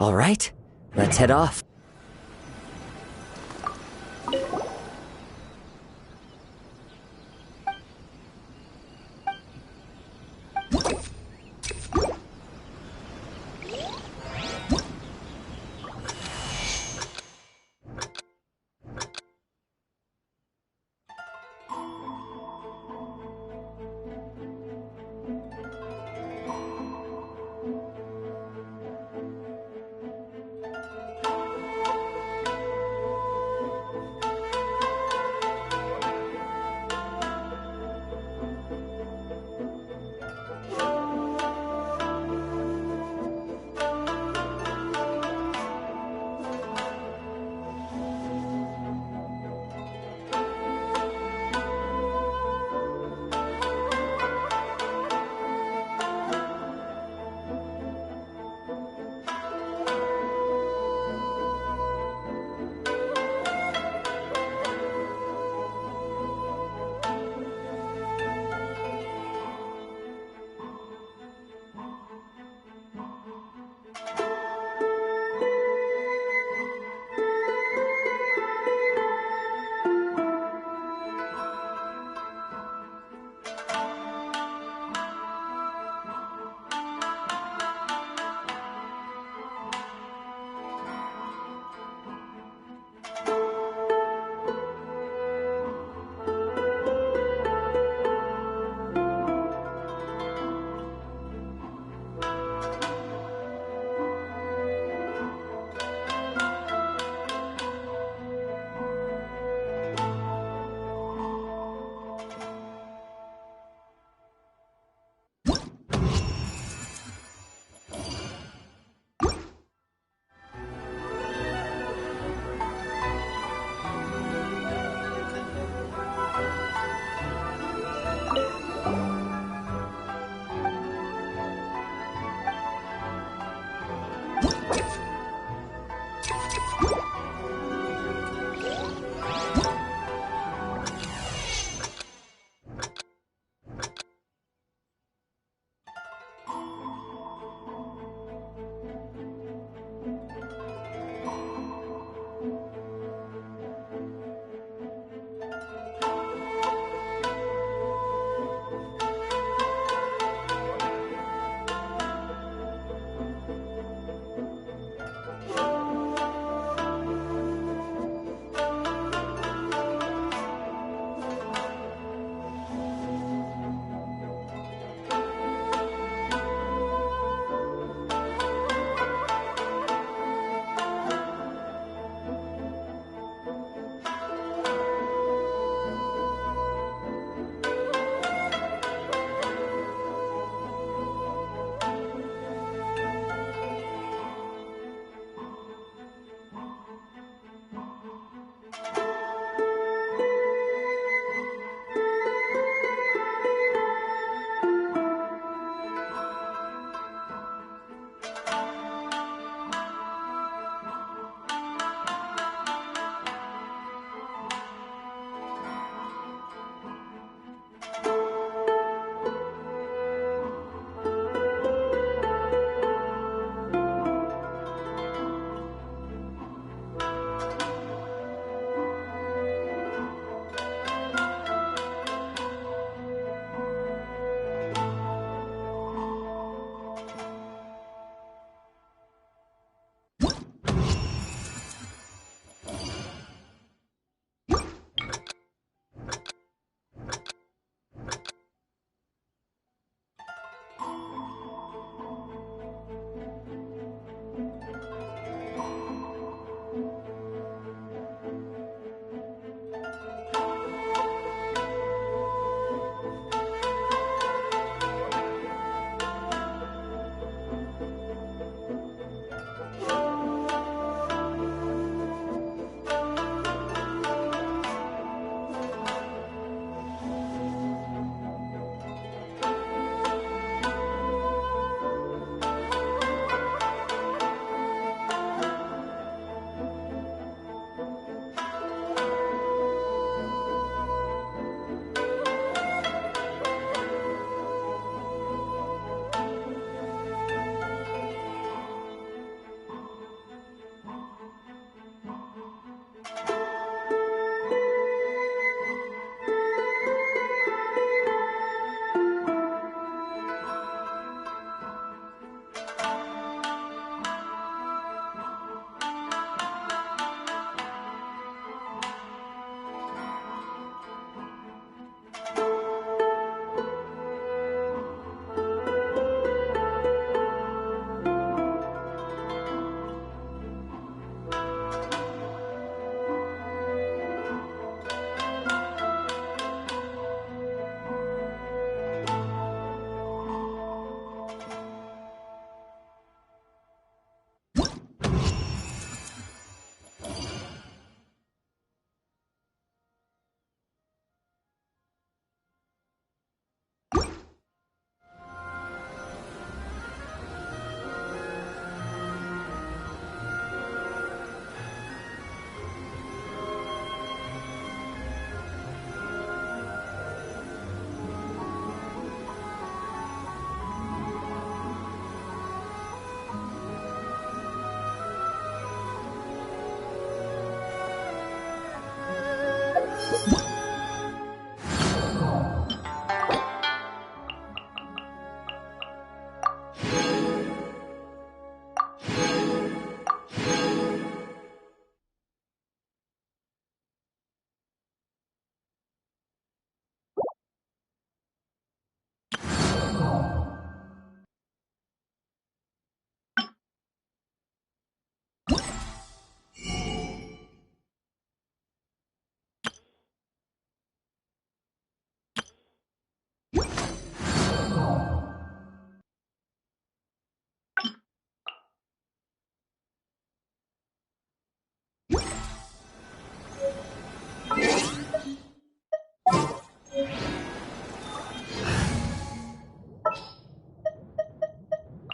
All right, let's head off.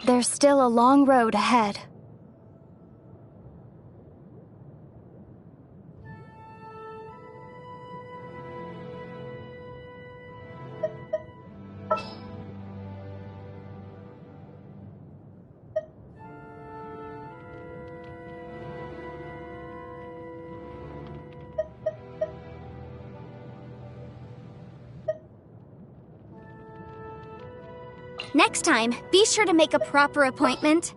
There's still a long road ahead. Next time, be sure to make a proper appointment.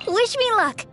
Wish me luck!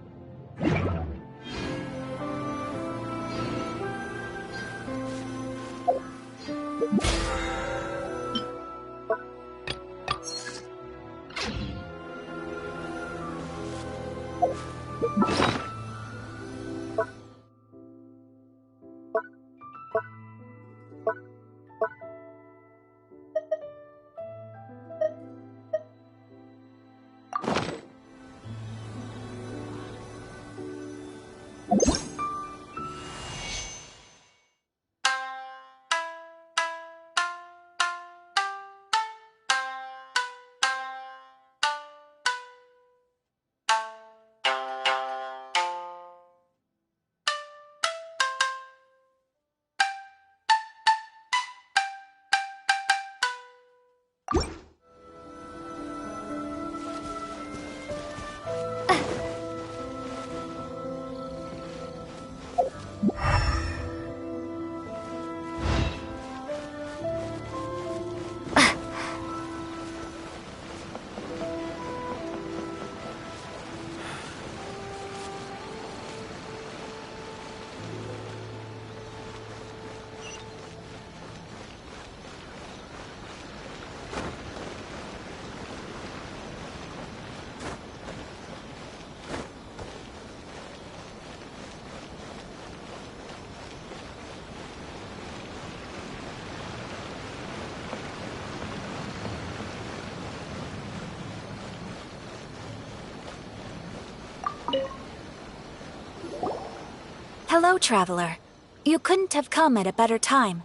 Hello, traveler. You couldn't have come at a better time.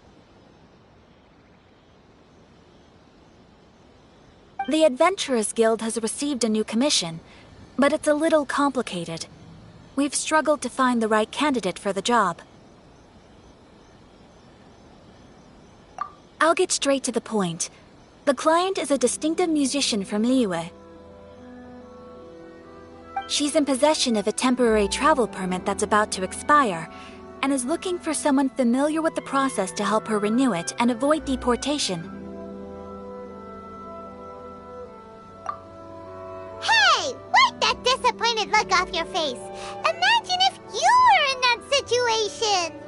The Adventurers Guild has received a new commission, but it's a little complicated. We've struggled to find the right candidate for the job. I'll get straight to the point. The client is a distinctive musician from Liyue. She's in possession of a temporary travel permit that's about to expire, and is looking for someone familiar with the process to help her renew it and avoid deportation. Hey! Wipe that disappointed look off your face! Imagine if you were in that situation!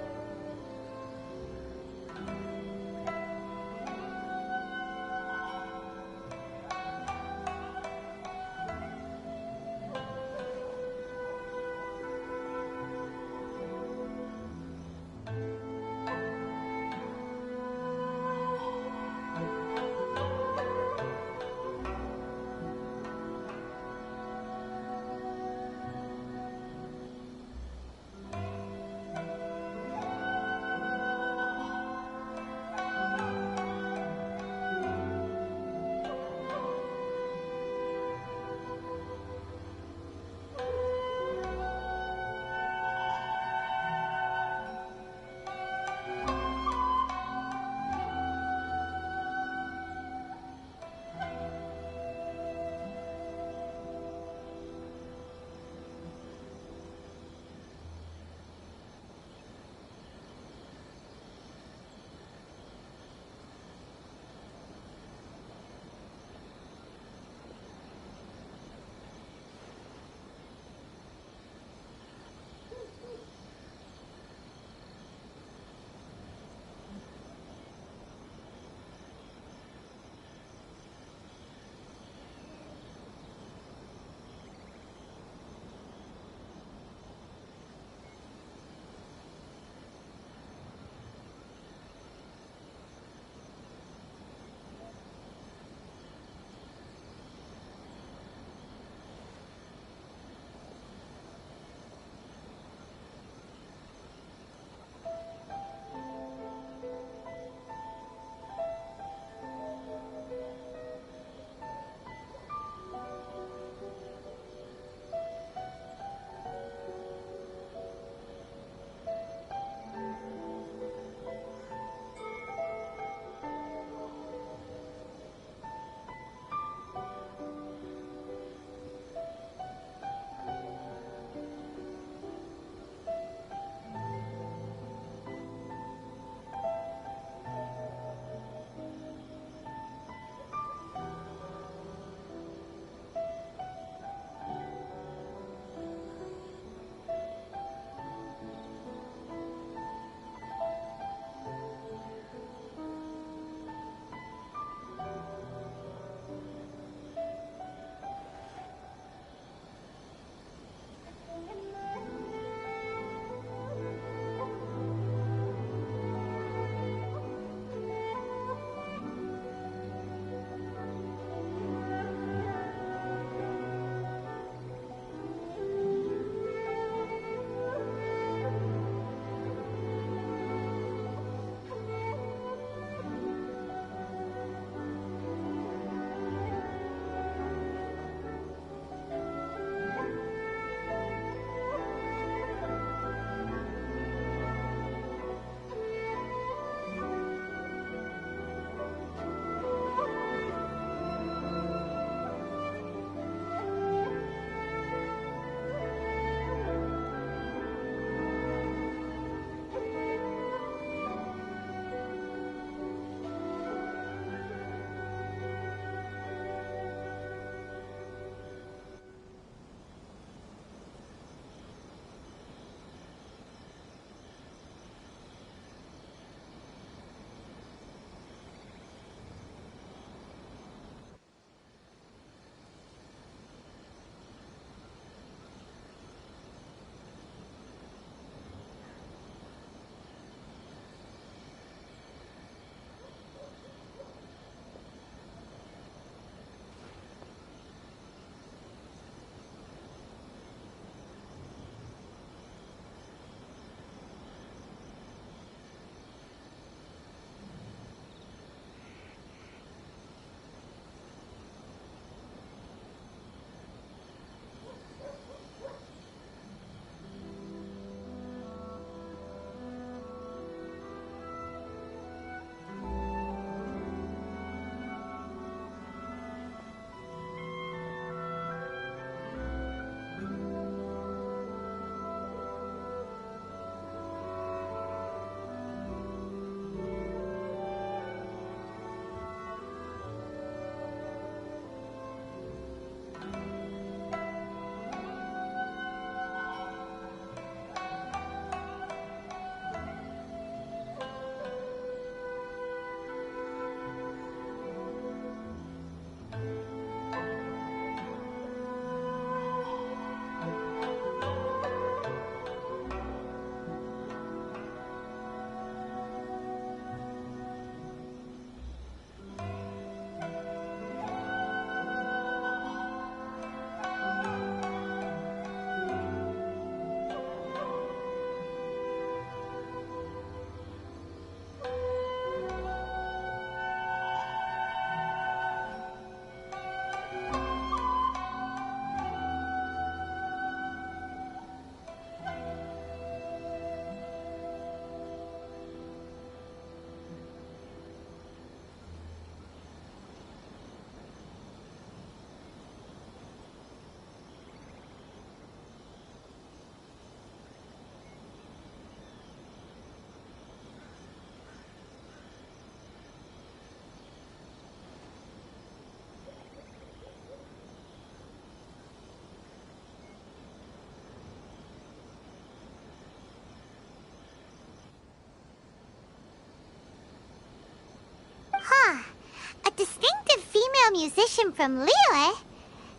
That distinctive female musician from Liyue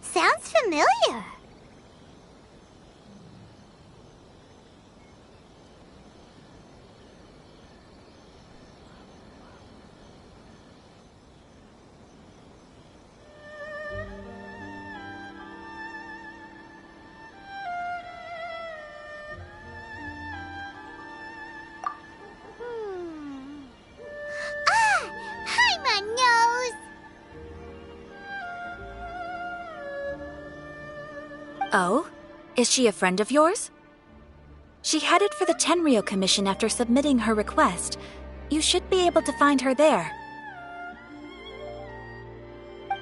sounds familiar. Oh? Is she a friend of yours? She headed for the Tenryou Commission after submitting her request. You should be able to find her there.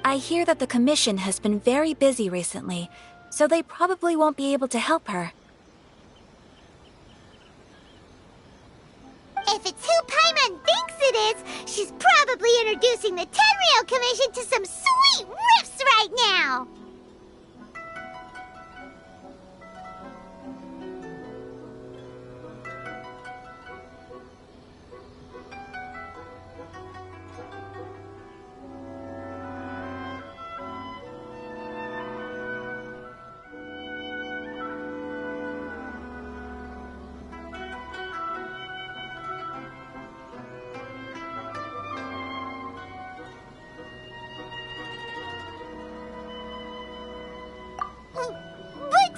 I hear that the commission has been very busy recently, so they probably won't be able to help her. If it's who Paimon thinks it is, she's probably introducing the Tenryou Commission to some sweet riffs right now! But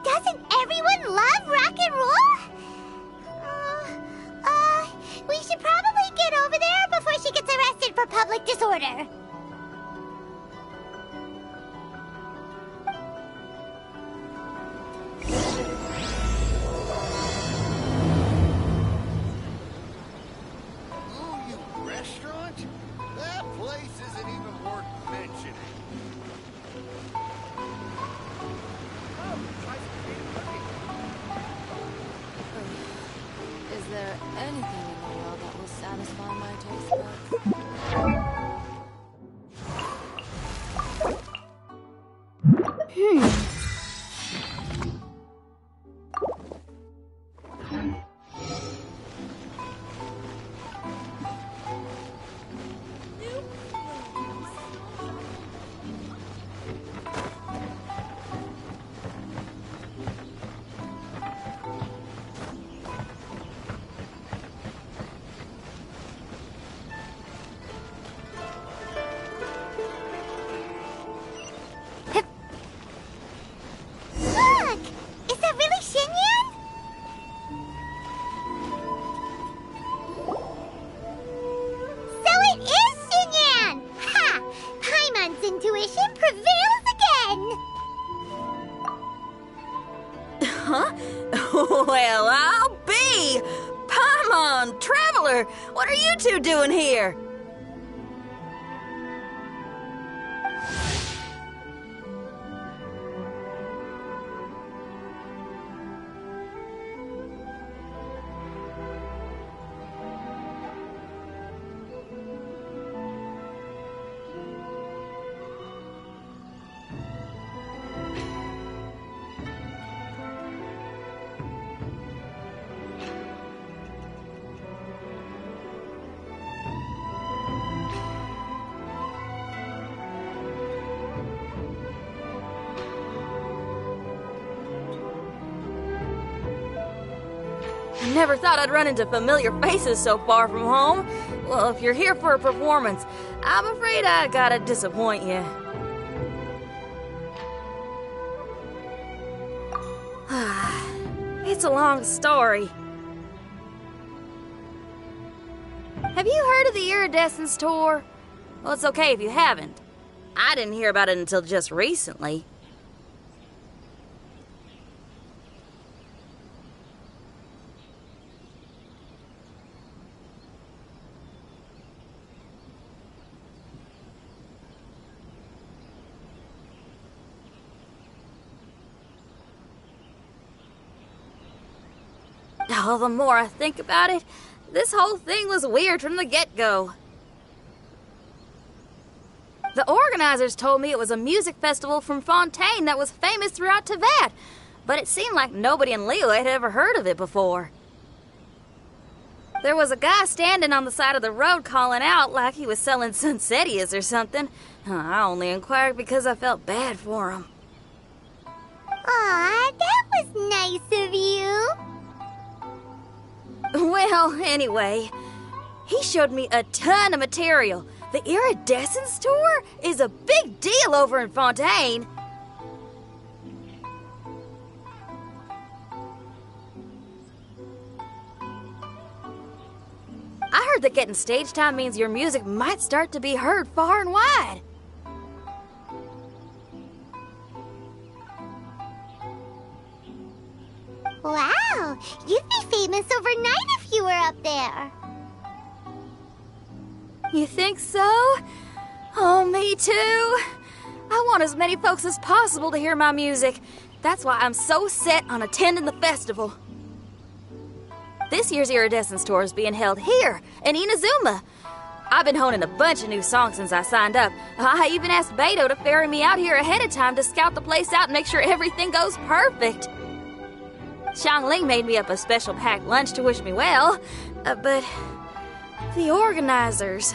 doesn't everyone love rock and roll? We should probably get over there before she gets arrested for public disorder. Oh, you restaurant? That place isn't even worth mentioning. Is there anything in the world that will satisfy my taste buds? Look! Is that really Xinyan? So it is Xinyan! Ha! Paimon's intuition prevails again! Huh? Well, I'll be! Paimon, Traveler, what are you two doing here? I never thought I'd run into familiar faces so far from home. Well, if you're here for a performance, I'm afraid I gotta disappoint you. It's a long story. Have you heard of the Iridescence Tour? Well, it's okay if you haven't. I didn't hear about it until just recently. Oh, the more I think about it, this whole thing was weird from the get-go. The organizers told me it was a music festival from Fontaine that was famous throughout Teyvat, but it seemed like nobody in Liyue had ever heard of it before. There was a guy standing on the side of the road calling out like he was selling sunsettias or something. I only inquired because I felt bad for him. Aw, that was nice of you. Well, anyway, he showed me a ton of material. The Iridescence tour is a big deal over in Fontaine. I heard that getting stage time means your music might start to be heard far and wide. Wow, you'd be famous overnight if you were up there. You think so? Oh, me too. I want as many folks as possible to hear my music. That's why I'm so set on attending the festival. This year's Iridescence tour is being held here in Inazuma. I've been honing a bunch of new songs since I signed up. I even asked Beto to ferry me out here ahead of time to scout the place out and make sure everything goes perfect. Xiangling made me up a special packed lunch to wish me well, but the organizers,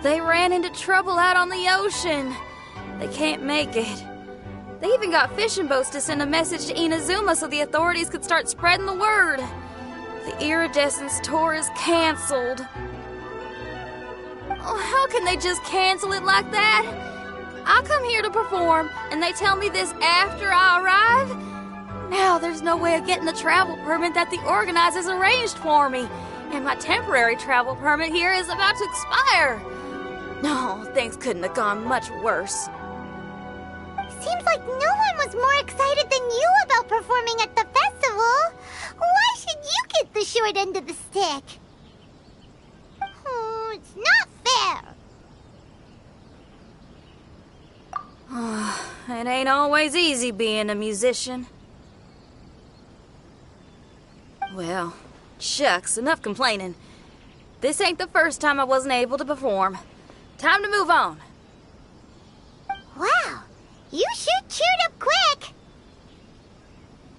they ran into trouble out on the ocean. They can't make it. They even got fishing boats to send a message to Inazuma so the authorities could start spreading the word. The Iridescence tour is canceled. Oh, how can they just cancel it like that? I come here to perform, and they tell me this after I arrive? Now there's no way of getting the travel permit that the organizers arranged for me, and my temporary travel permit here is about to expire. No, things couldn't have gone much worse. Seems like no one was more excited than you about performing at the festival. Why should you get the short end of the stick? Oh, it's not fair. It ain't always easy being a musician. Well, shucks, enough complaining. This ain't the first time I wasn't able to perform. Time to move on. Wow, you sure cheered up quick.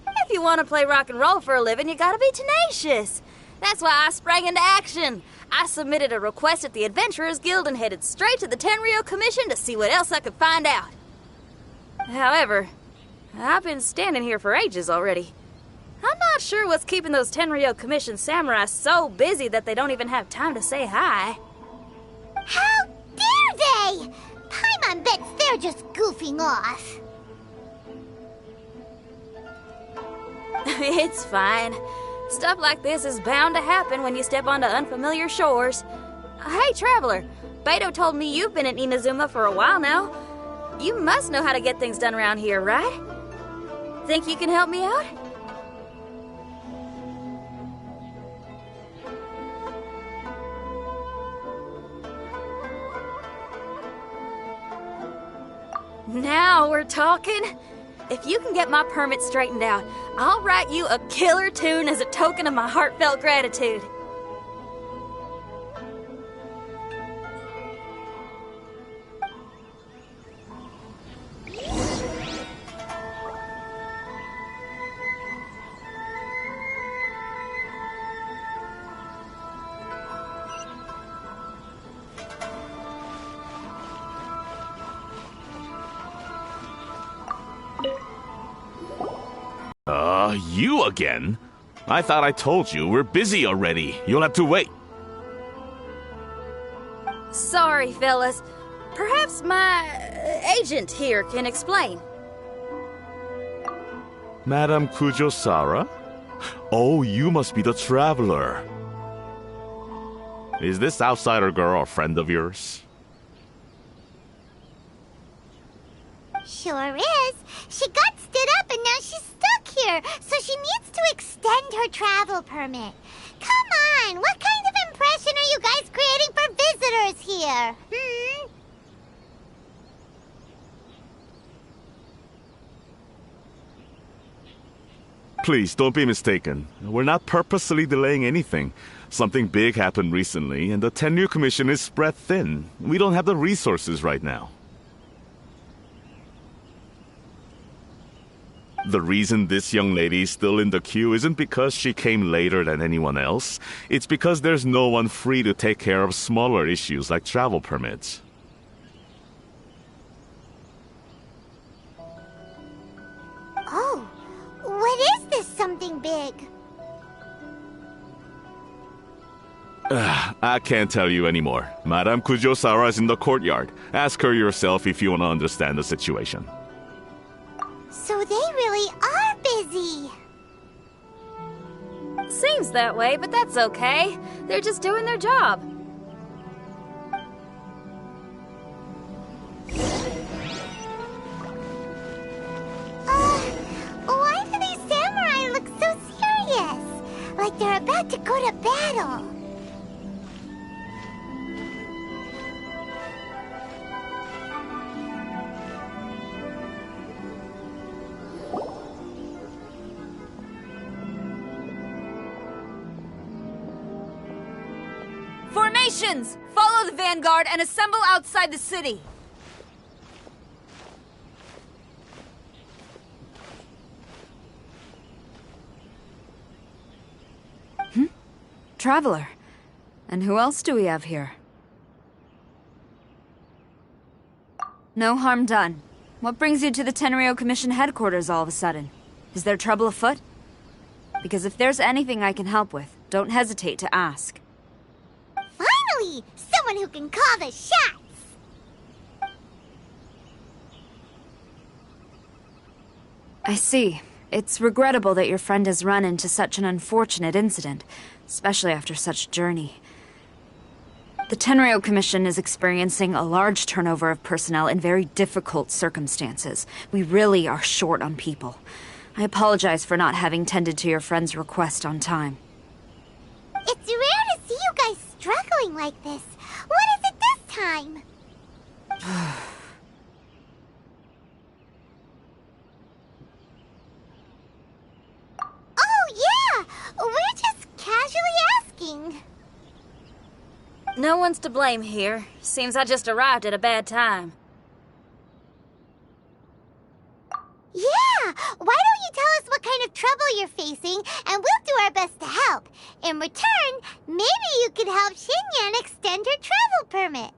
If you want to play rock and roll for a living, you gotta be tenacious. That's why I sprang into action. I submitted a request at the Adventurers Guild and headed straight to the Tenryou Commission to see what else I could find out. However, I've been standing here for ages already. I'm not sure what's keeping those Tenryou Commission samurai so busy that they don't even have time to say hi. How dare they? Paimon bets they're just goofing off. It's fine. Stuff like this is bound to happen when you step onto unfamiliar shores. Hey, traveler, Beto told me you've been in Inazuma for a while now. You must know how to get things done around here, right? Think you can help me out? Now we're talking. If you can get my permit straightened out, I'll write you a killer tune as a token of my heartfelt gratitude. You again? I thought I told you we're busy already. You'll have to wait. Sorry, fellas. Perhaps my agent here can explain. Madame Kujosara? Oh, you must be the traveler. Is this outsider girl a friend of yours? Sure is. She got stood up and now she's stuck here, so she needs to extend her travel permit. Come on, what kind of impression are you guys creating for visitors here? Please, don't be mistaken. We're not purposely delaying anything. Something big happened recently, and the Tenryou Commission is spread thin. We don't have the resources right now. The reason this young lady is still in the queue isn't because she came later than anyone else. It's because there's no one free to take care of smaller issues like travel permits. Oh, what is this something big? I can't tell you anymore. Madame Kujo-Sara is in the courtyard. Ask her yourself if you want to understand the situation. So they really are busy. Seems that way, but that's okay. They're just doing their job. Why do these samurai look so serious? Like they're about to go to battle. Formations! Follow the vanguard and assemble outside the city. Traveler. And who else do we have here? No harm done. What brings you to the Tenryo Commission headquarters all of a sudden? Is there trouble afoot? Because if there's anything I can help with, don't hesitate to ask. Finally! Someone who can call the shots! I see. It's regrettable that your friend has run into such an unfortunate incident, especially after such a journey. The Tenryo Commission is experiencing a large turnover of personnel in very difficult circumstances. We really are short on people. I apologize for not having tended to your friend's request on time. It's rare to see you guys struggling like this. What is it this time? Oh, yeah! We're just casually asking. No one's to blame here. Seems I just arrived at a bad time. Yeah! Why don't you tell us what kind of trouble you're facing, and we'll do our best to help. In return, maybe you could help Xinyan extend her travel permit.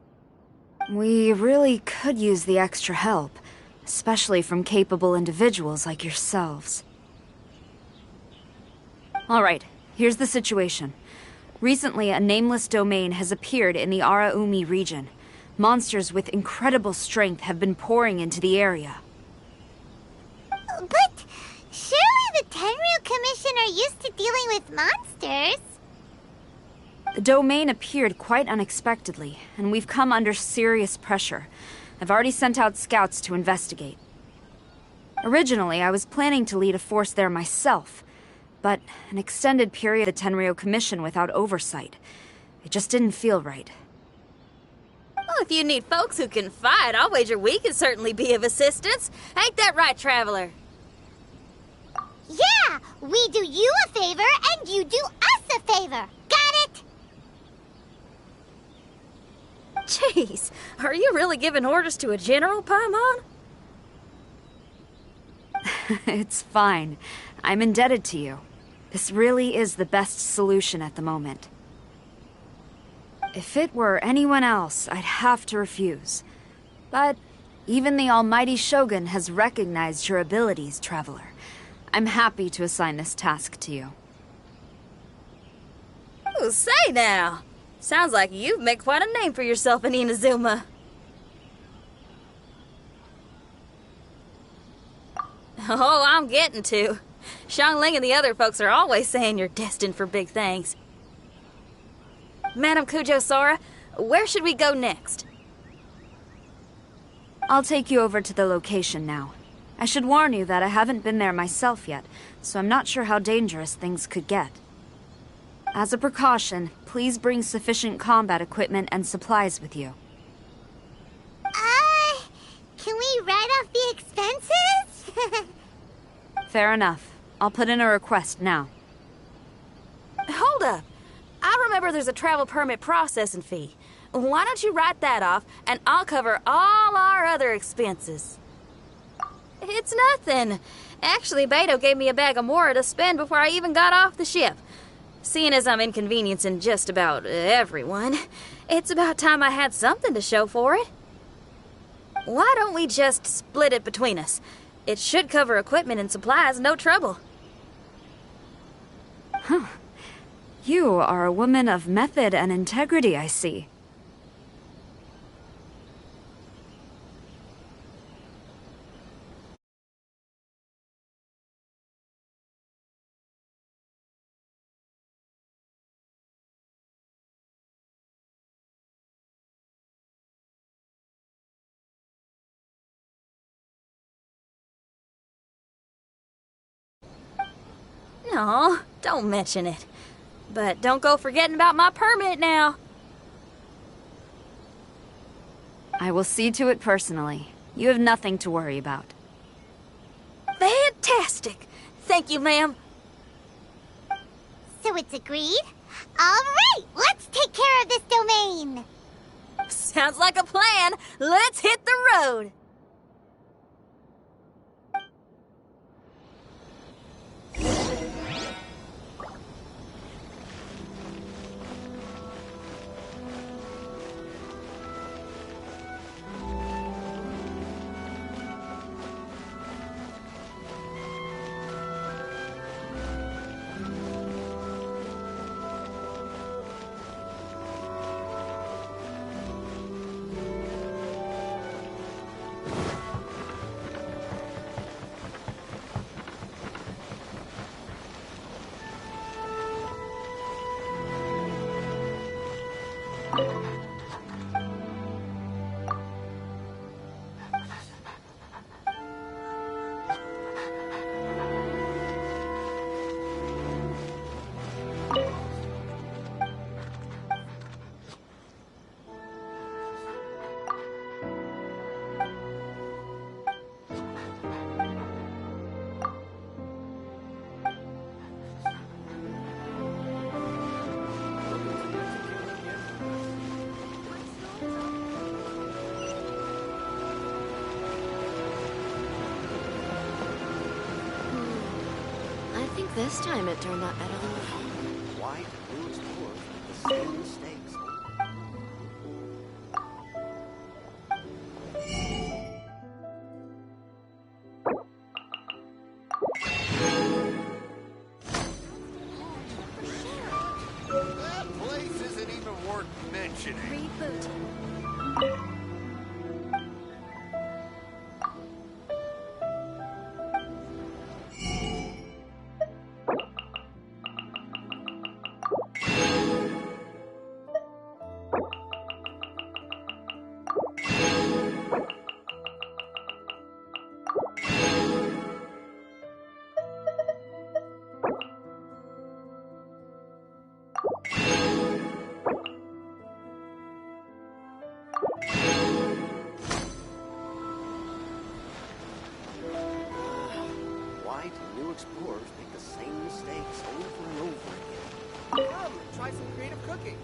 We really could use the extra help, especially from capable individuals like yourselves. Alright, here's the situation. Recently, a nameless domain has appeared in the Araumi region. Monsters with incredible strength have been pouring into the area. But surely the Tenryu Commission are used to dealing with monsters. The domain appeared quite unexpectedly, and we've come under serious pressure. I've already sent out scouts to investigate. Originally, I was planning to lead a force there myself, but an extended period of the Tenryo Commission without oversight. It just didn't feel right. Well, if you need folks who can fight, I'll wager we can certainly be of assistance. Ain't that right, Traveler? Yeah! We do you a favor, and you do us a favor. Got it? Jeez, are you really giving orders to a general, Paimon? It's fine. I'm indebted to you. This really is the best solution at the moment. If it were anyone else, I'd have to refuse. But even the almighty Shogun has recognized your abilities, Traveler. I'm happy to assign this task to you. Oh, say now! Sounds like you've made quite a name for yourself in Inazuma. Oh, I'm getting to. Xiangling and the other folks are always saying you're destined for big things. Madame Kujo-Sara, where should we go next? I'll take you over to the location now. I should warn you that I haven't been there myself yet, so I'm not sure how dangerous things could get. As a precaution, please bring sufficient combat equipment and supplies with you. Can we write off the expenses? Fair enough. I'll put in a request now. Hold up. I remember there's a travel permit processing fee. Why don't you write that off, and I'll cover all our other expenses? It's nothing. Actually, Beto gave me a bag of Mora to spend before I even got off the ship. Seeing as I'm inconveniencing just about everyone, it's about time I had something to show for it. Why don't we just split it between us? It should cover equipment and supplies, no trouble. You are a woman of method and integrity, I see. No, don't mention it. But don't go forgetting about my permit now. I will see to it personally. You have nothing to worry about. Fantastic! Thank you, ma'am. So it's agreed? Alright, let's take care of this domain! Sounds like a plan. Let's hit the road. I think this time it turned out better than before. Why do you explore the same mistakes? That place isn't even worth mentioning. Reboot. Why do new explorers make the same mistakes over and over again? Come, try some creative cooking.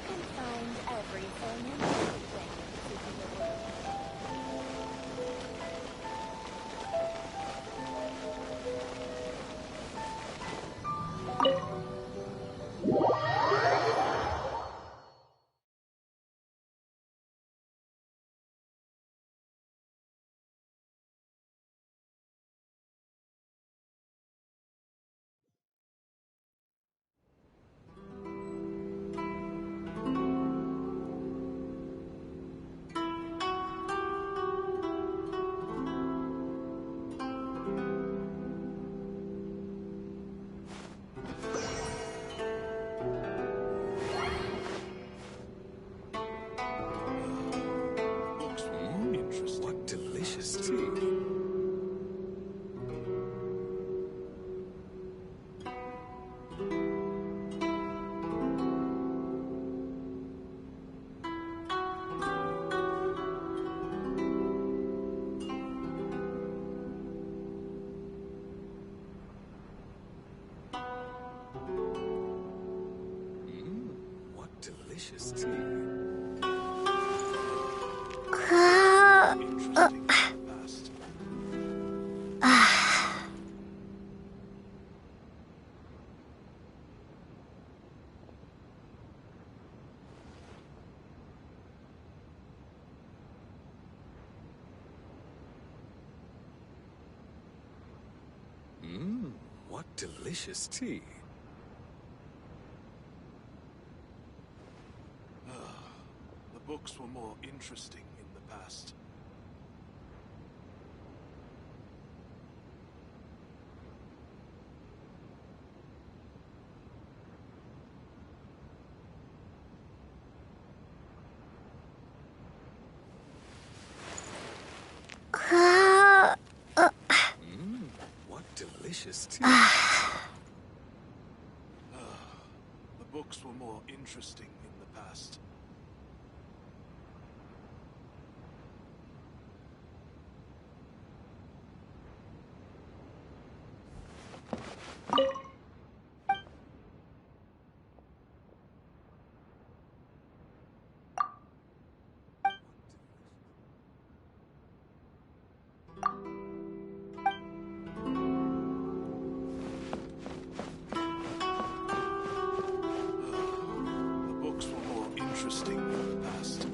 can find everything and anything in the world. What delicious tea. What delicious tea. What delicious tea. The books were more interesting in the past. What delicious tea. The books were more interesting in the past. The books were more interesting in the past.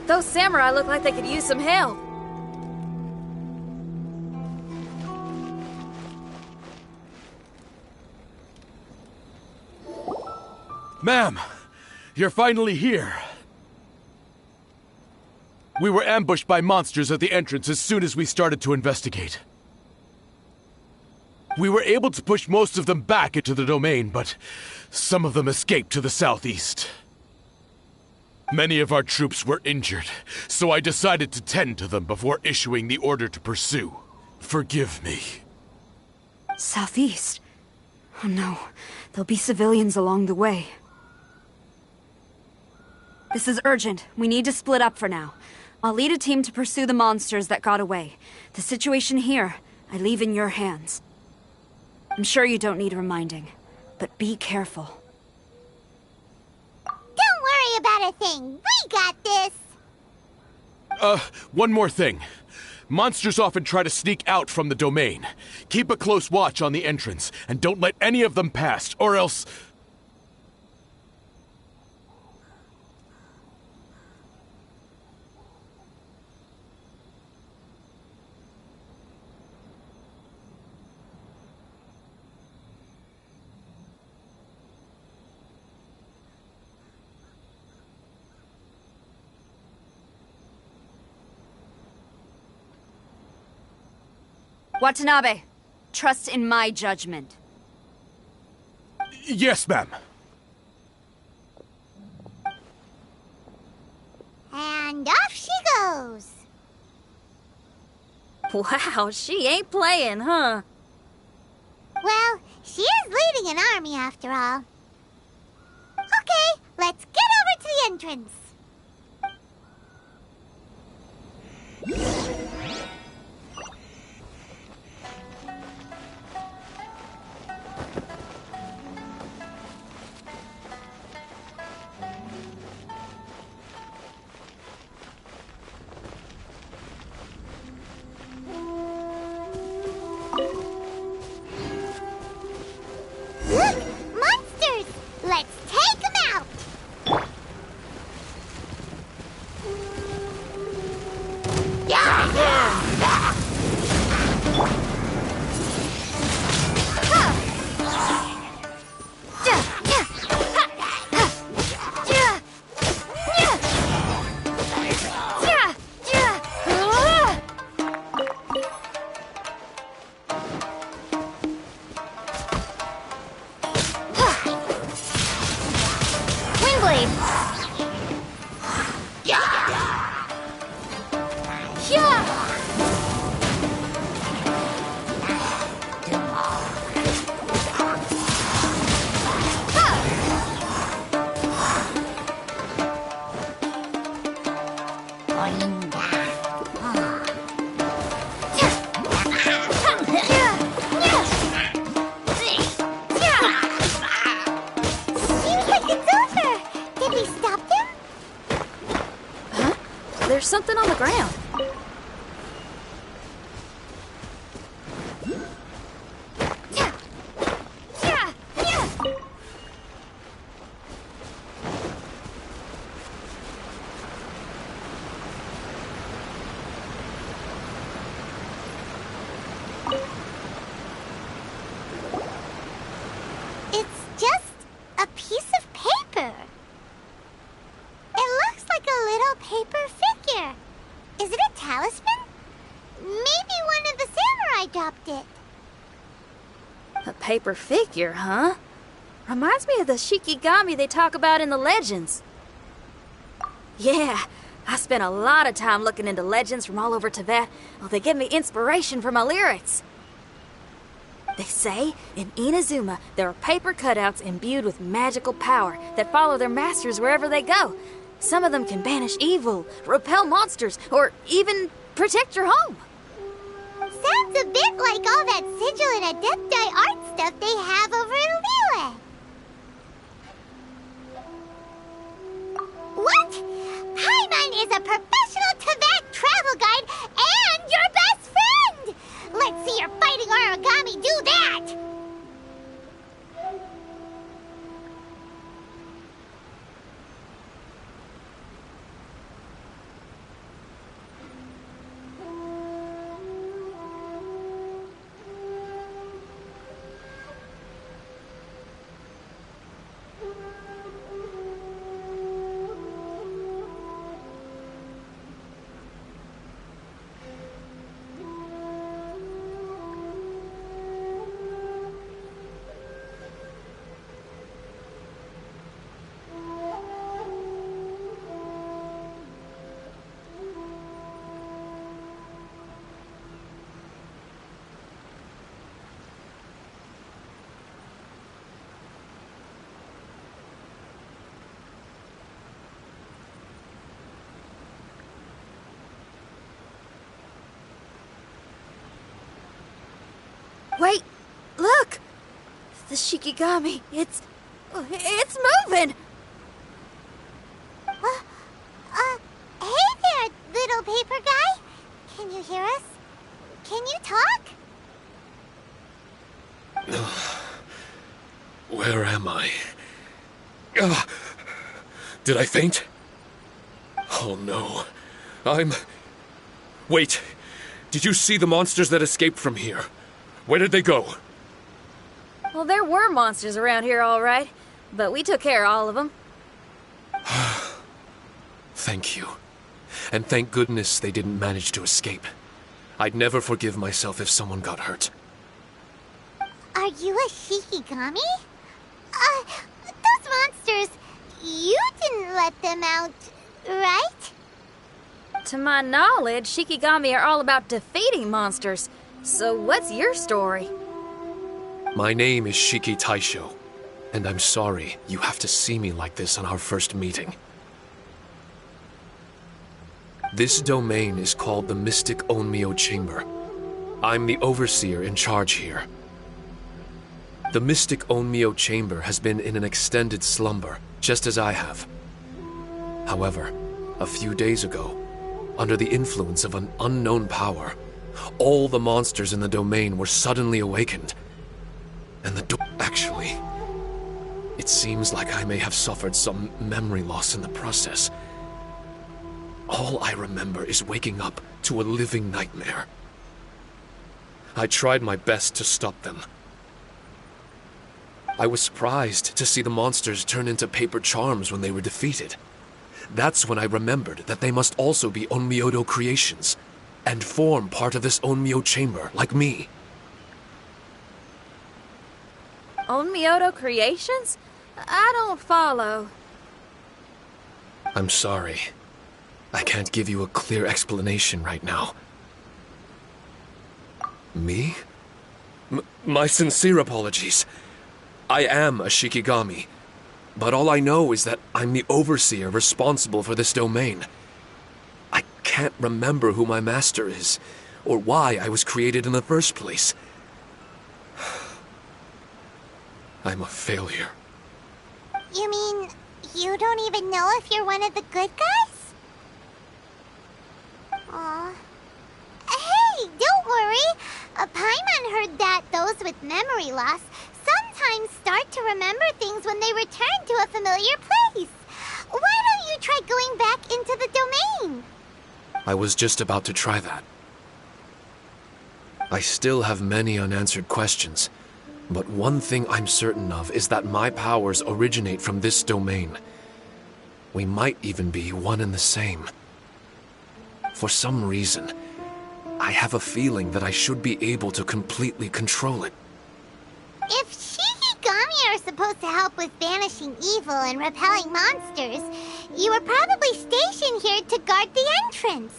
Those samurai look like they could use some help. Ma'am, you're finally here. We were ambushed by monsters at the entrance as soon as we started to investigate. We were able to push most of them back into the domain, but some of them escaped to the southeast. Many of our troops were injured, so I decided to tend to them before issuing the order to pursue. Forgive me. Southeast? Oh no, there'll be civilians along the way. This is urgent. We need to split up for now. I'll lead a team to pursue the monsters that got away. The situation here, I leave in your hands. I'm sure you don't need reminding, but be careful. Don't worry about a thing. We got this. One more thing. Monsters often try to sneak out from the domain. Keep a close watch on the entrance, and don't let any of them pass, or else... Watanabe, trust in my judgment. Yes, ma'am. And off she goes. Wow, she ain't playing, huh? Well, she is leading an army after all. Okay, let's get over to the entrance. Look! Monsters! Let's take them out! Windblade! There's something on the ground. It's just a piece of paper. It looks like a little paper figure. Is it a talisman? Maybe one of the samurai dropped it. A paper figure, huh? Reminds me of the Shikigami they talk about in the legends. Yeah, I spent a lot of time looking into legends from all over Tibet. Well, they give me inspiration for my lyrics. They say in Inazuma there are paper cutouts imbued with magical power that follow their masters wherever they go. Some of them can banish evil, repel monsters, or even protect your home. Sounds a bit like all that sigil and adepti art stuff they have over in Liyue. What? Paimon is a professional Tibet travel guide and your best friend! Let's see your fighting origami do that! Wait! Look! The Shikigami, it's moving! Hey there, little paper guy. Can you hear us? Can you talk? Where am I? Did I faint? Oh no. Wait. Did you see the monsters that escaped from here? Where did they go? Well, there were monsters around here, all right. But we took care of all of them. Thank you. And thank goodness they didn't manage to escape. I'd never forgive myself if someone got hurt. Are you a Shikigami? Those monsters, you didn't let them out, right? To my knowledge, Shikigami are all about defeating monsters. So what's your story? My name is Shiki Taisho, and I'm sorry you have to see me like this on our first meeting. This domain is called the Mystic Onmyo Chamber. I'm the overseer in charge here. The Mystic Onmyo Chamber has been in an extended slumber, just as I have. However, a few days ago, under the influence of an unknown power, all the monsters in the domain were suddenly awakened. And actually, it seems like I may have suffered some memory loss in the process. All I remember is waking up to a living nightmare. I tried my best to stop them. I was surprised to see the monsters turn into paper charms when they were defeated. That's when I remembered that they must also be Onmyodo creations, and form part of this Onmyo chamber, like me. Onmyodo creations? I don't follow. I'm sorry. I can't give you a clear explanation right now. Me? My sincere apologies. I am a Shikigami, but all I know is that I'm the overseer responsible for this domain. I can't remember who my master is, or why I was created in the first place. I'm a failure. You mean, you don't even know if you're one of the good guys? Aw. Hey, don't worry. Paimon heard that those with memory loss sometimes start to remember things when they return to a familiar place. Why don't you try going back into the domain? I was just about to try that. I still have many unanswered questions, but one thing I'm certain of is that my powers originate from this domain. We might even be one and the same. For some reason, I have a feeling that I should be able to completely control it. If Shikigami are supposed to help with banishing evil and repelling monsters, you were probably stationed here to guard the entrance.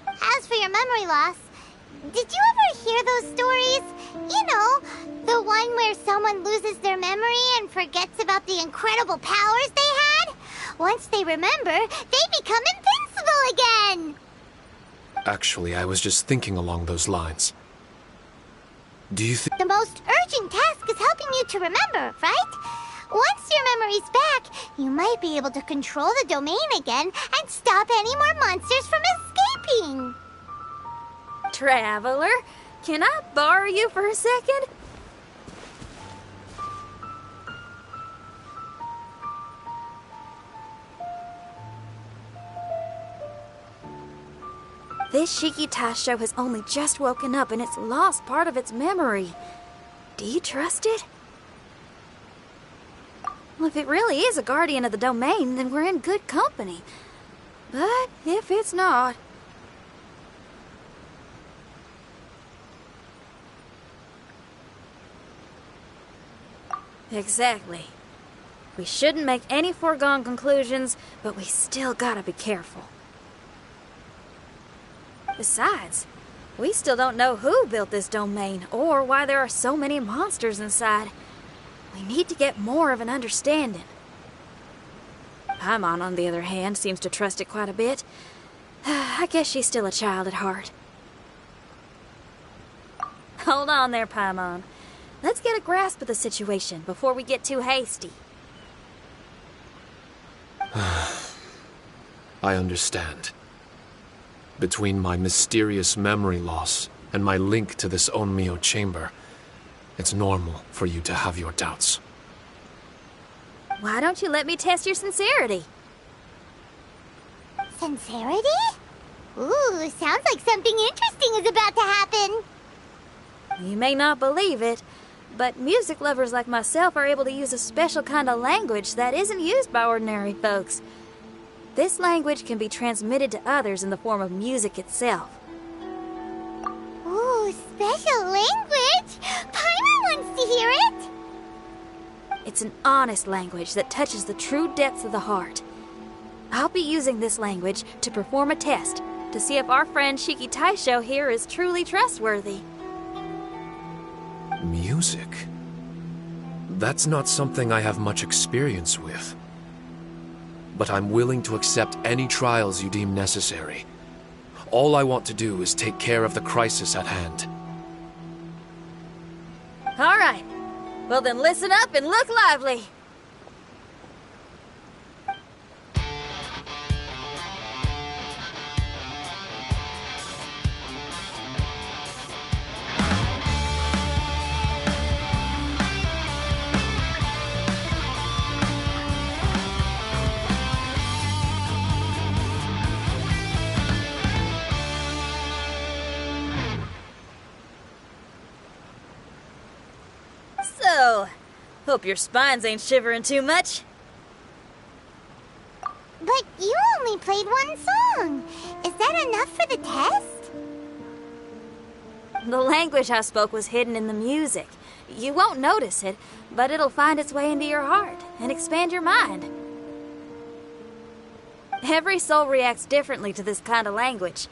As for your memory loss, did you ever hear those stories? You know, the one where someone loses their memory and forgets about the incredible powers they had? Once they remember, they become invincible again! Actually, I was just thinking along those lines. Do you think... The most urgent task is helping you to remember, right? Once your memory's back, you might be able to control the domain again and stop any more monsters from escaping. Traveler, can I borrow you for a second? This Shiki Taisho has only just woken up and it's lost part of its memory. Do you trust it? Well, if it really is a guardian of the domain, then we're in good company. But if it's not... Exactly. We shouldn't make any foregone conclusions, but we still gotta be careful. Besides, we still don't know who built this domain or why there are so many monsters inside. We need to get more of an understanding. Paimon, on the other hand, seems to trust it quite a bit. I guess she's still a child at heart. Hold on there, Paimon. Let's get a grasp of the situation before we get too hasty. I understand. Between my mysterious memory loss and my link to this Onmyo chamber, it's normal for you to have your doubts. Why don't you let me test your sincerity? Sincerity? Ooh, sounds like something interesting is about to happen. You may not believe it, but music lovers like myself are able to use a special kind of language that isn't used by ordinary folks. This language can be transmitted to others in the form of music itself. Ooh, special language? Paimon wants to hear it! It's an honest language that touches the true depths of the heart. I'll be using this language to perform a test to see if our friend Shiki Taisho here is truly trustworthy. Music? That's not something I have much experience with. But I'm willing to accept any trials you deem necessary. All I want to do is take care of the crisis at hand. All right. Well then listen up and look lively. So, hope your spines ain't shivering too much. But you only played one song. Is that enough for the test? The language I spoke was hidden in the music. You won't notice it, but it'll find its way into your heart and expand your mind. Every soul reacts differently to this kind of language.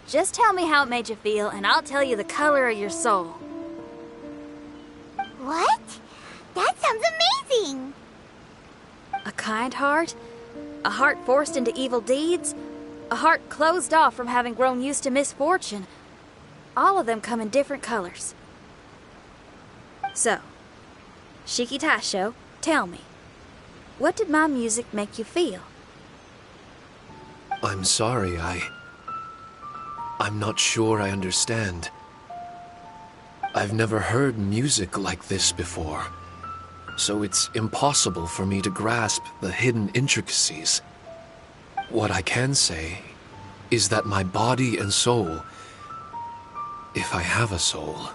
Just tell me how it made you feel, and I'll tell you the color of your soul. What? That sounds amazing! A kind heart? A heart forced into evil deeds? A heart closed off from having grown used to misfortune? All of them come in different colors. So, Shiki Taisho, tell me, what did my music make you feel? I'm sorry, I'm not sure I understand. I've never heard music like this before, so it's impossible for me to grasp the hidden intricacies. What I can say is that my body and soul, if I have a soul,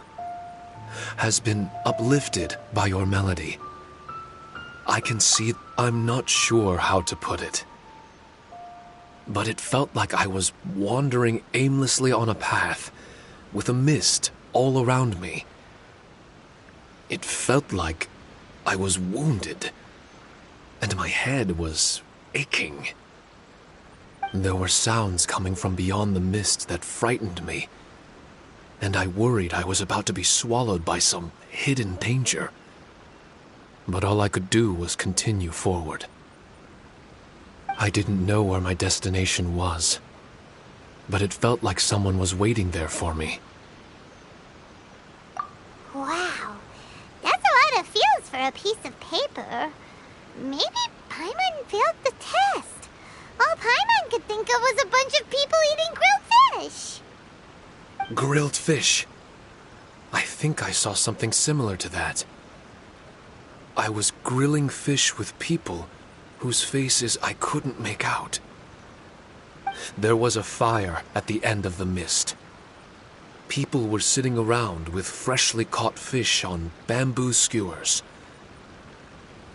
has been uplifted by your melody. I can see I'm not sure how to put it, but it felt like I was wandering aimlessly on a path with a mist all around me. It felt like I was wounded, and my head was aching. There were sounds coming from beyond the mist that frightened me, and I worried I was about to be swallowed by some hidden danger. But all I could do was continue forward. I didn't know where my destination was, but it felt like someone was waiting there for me. Wow, that's a lot of feels for a piece of paper. Maybe Paimon failed the test. All Paimon could think of was a bunch of people eating grilled fish. Grilled fish. I think I saw something similar to that. I was grilling fish with people whose faces I couldn't make out. There was a fire at the end of the mist. People were sitting around with freshly caught fish on bamboo skewers.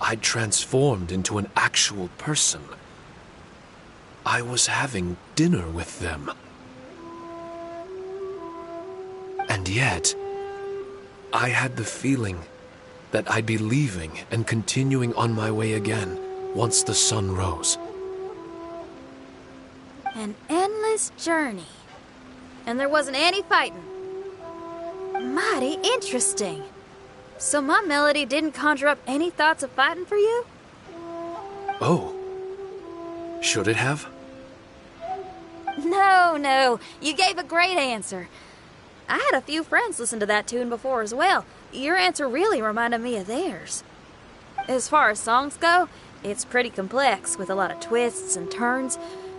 I'd transformed into an actual person. I was having dinner with them. And yet, I had the feeling that I'd be leaving and continuing on my way again once the sun rose. An endless journey. And there wasn't any fighting. Mighty interesting. So my melody didn't conjure up any thoughts of fighting for you? Oh. Should it have? No, you gave a great answer. I had a few friends listen to that tune before as well. Your answer really reminded me of theirs. As far as songs go, it's pretty complex with a lot of twists and turns,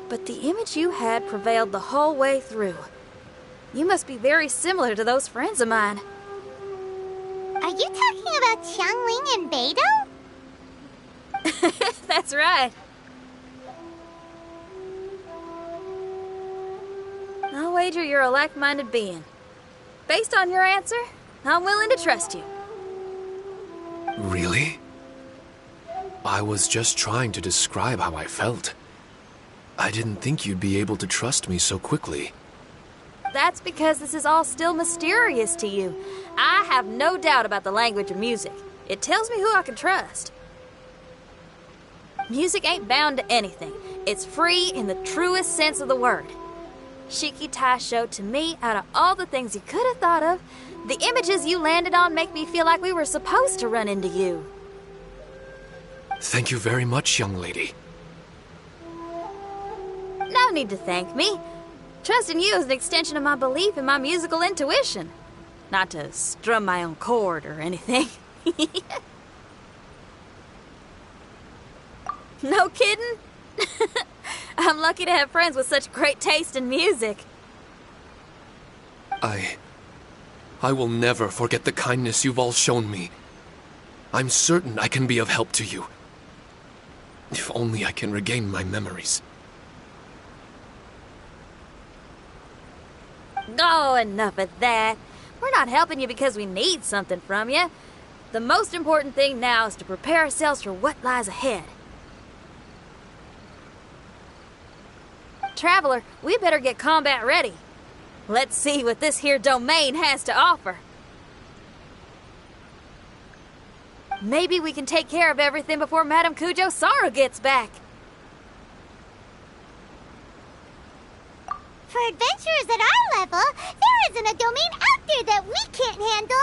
but the image you had prevailed the whole way through. You must be very similar to those friends of mine. Are you talking about Xiangling and Beidou? That's right. I'll wager you're a like-minded being. Based on your answer, I'm willing to trust you. Really? I was just trying to describe how I felt. I didn't think you'd be able to trust me so quickly. That's because this is all still mysterious to you. I have no doubt about the language of music. It tells me who I can trust. Music ain't bound to anything. It's free in the truest sense of the word. Shiki Tai showed to me, out of all the things you could have thought of, the images you landed on make me feel like we were supposed to run into you. Thank you very much, young lady. No need to thank me. Trusting you is an extension of my belief in my musical intuition. Not to strum my own chord or anything. No kidding? I'm lucky to have friends with such great taste in music. I will never forget the kindness you've all shown me. I'm certain I can be of help to you. If only I can regain my memories. Oh, enough of that. We're not helping you because we need something from you. The most important thing now is to prepare ourselves for what lies ahead. Traveler, we better get combat ready. Let's see what this here domain has to offer. Maybe we can take care of everything before Madame Kujo Sara gets back. For adventurers at our level, there isn't a domain out there that we can't handle.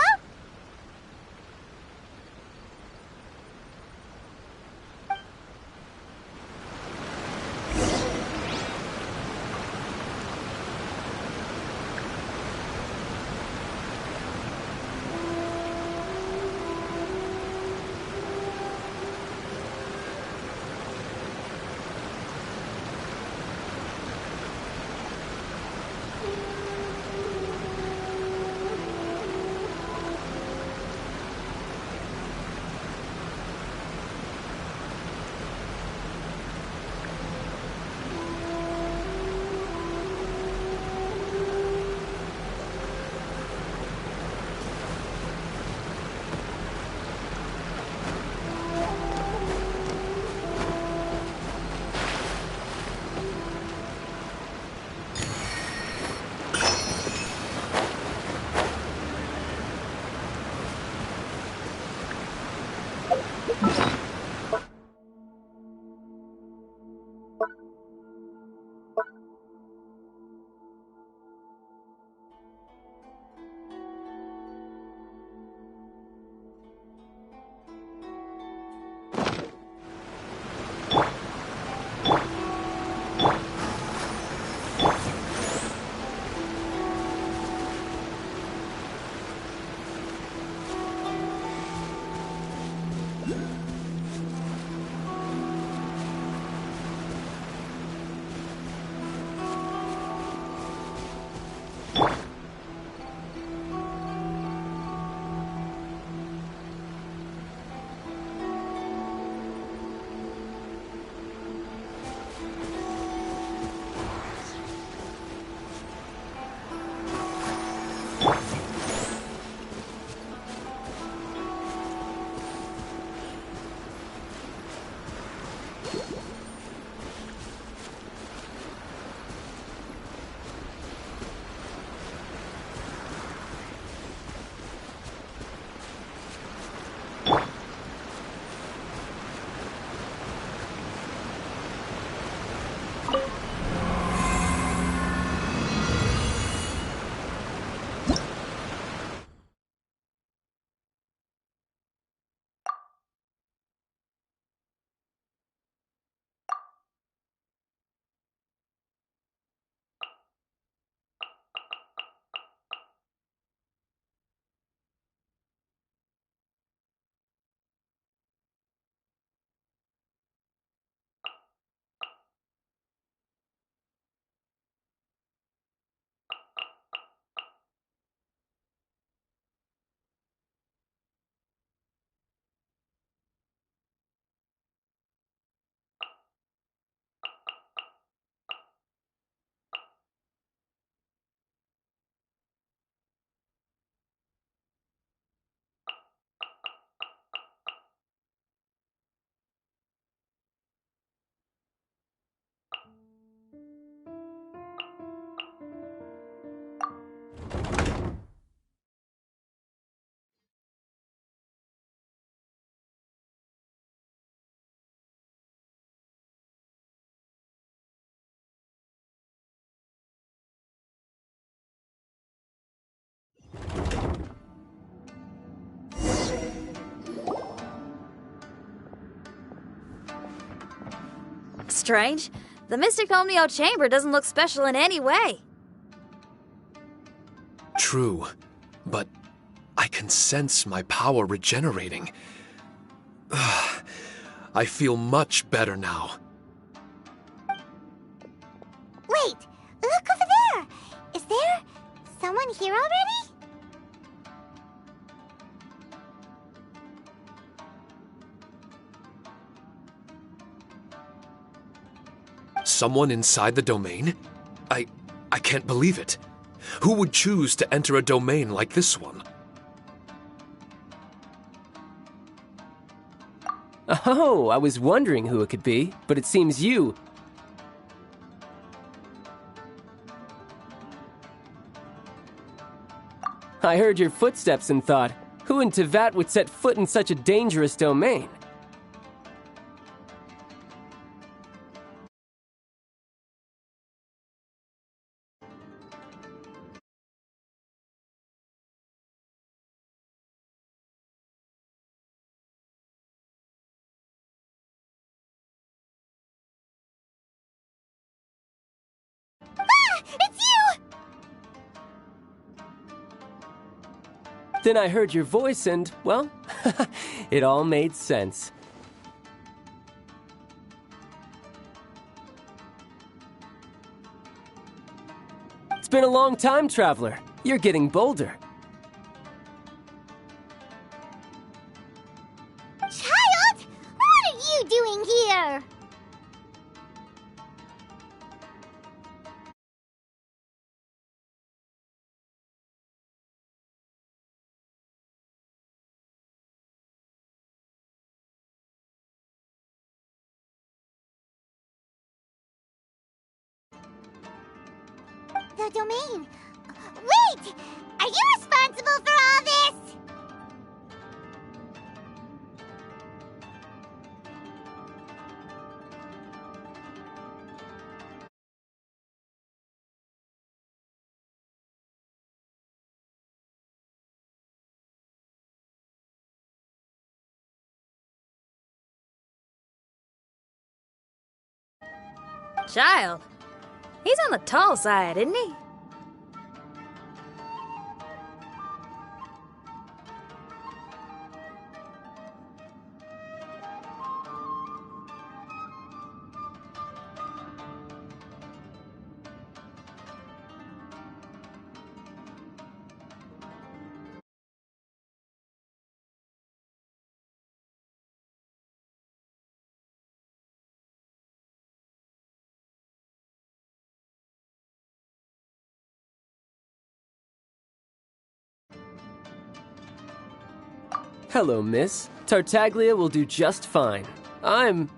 strange. The Mystic Omnio Chamber doesn't look special in any way. True, but I can sense my power regenerating. I feel much better now. Wait, look over there! Is there someone here already? Someone inside the domain? I can't believe it. Who would choose to enter a domain like this one? Oh, I was wondering who it could be, but it seems you. I heard your footsteps and thought, who in Tevat would set foot in such a dangerous domain? It's you! Then I heard your voice and, well, it all made sense. It's been a long time, Traveler. You're getting bolder. Child! What are you doing here? The domain. Wait! Are you responsible for all this? Child, he's on the tall side, isn't he? Hello, miss. Tartaglia will do just fine. Paimon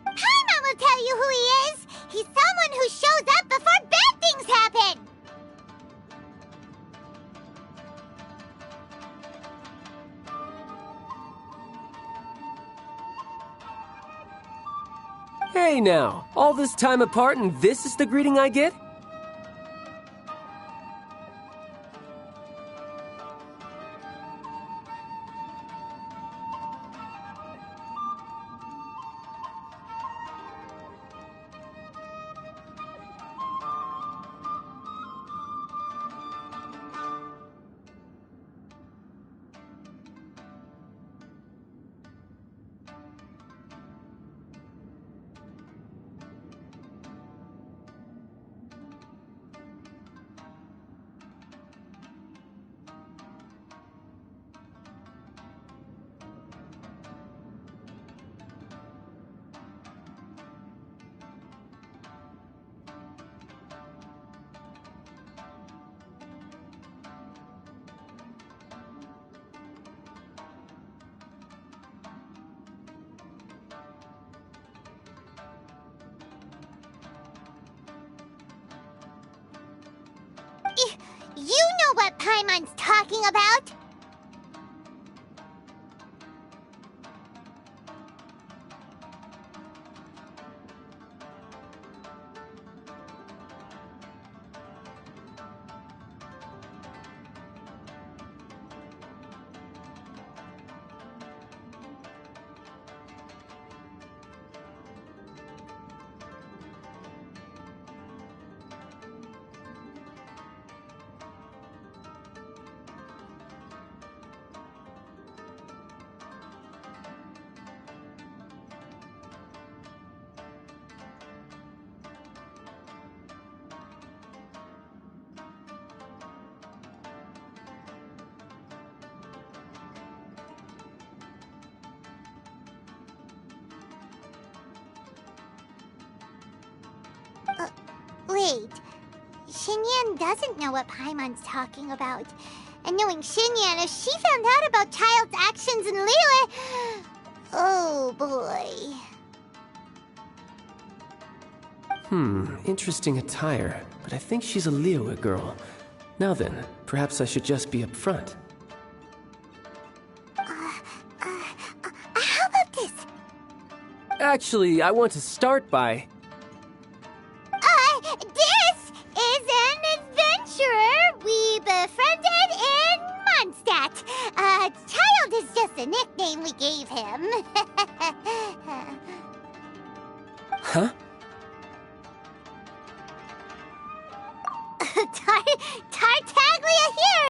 will tell you who he is! He's someone who shows up before bad things happen! Hey now, all this time apart and this is the greeting I get? You know what Paimon's talking about! Wait. Xinyan doesn't know what Paimon's talking about. And knowing Xinyan, if she found out about Child's actions in Liyue... Oh, boy. Interesting attire, but I think she's a Liyue girl. Now then, perhaps I should just be upfront. How about this? Actually, I want to start by... This is an adventurer we befriended in Mondstadt. Child is just a nickname we gave him. Huh? Tarte?